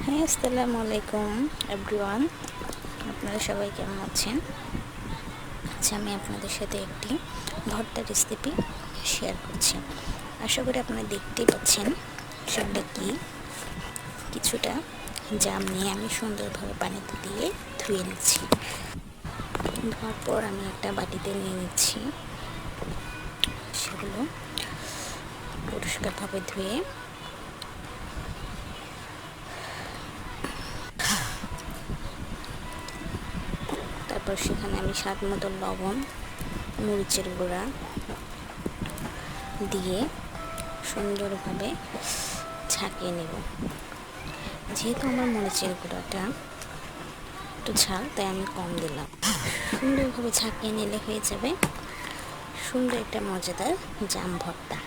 হ্যাঁ, আসসালামু আলাইকুম এভরিওয়ান। আপনারা সবাই কেমন আছেন? আচ্ছা, আমি আপনাদের সাথে একটি ভর্তা রেসিপি শেয়ার করছি। আশা করি আপনারা দেখতেই পাচ্ছেন সেটা কি। কিছুটা জাম নিয়ে আমি সুন্দরভাবে পানিতে দিয়ে ধুয়ে নিচ্ছি। ধোয়ার পর আমি একটা বাটিতে নিয়ে নিচ্ছি। সেগুলো পরিষ্কারভাবে ধুয়ে তারপর সেখানে আমি স্বাদ মতো লবণ, মরিচের গুঁড়া দিয়ে সুন্দরভাবে ঝাঁকিয়ে নেব। যেহেতু আমার মরিচের গুঁড়াটা একটু ঝাল, তাই আমি কম দিলাম। সুন্দরভাবে ঝাঁকিয়ে নিলে হয়ে যাবে সুন্দর একটা মজাদার জাম ভর্তা।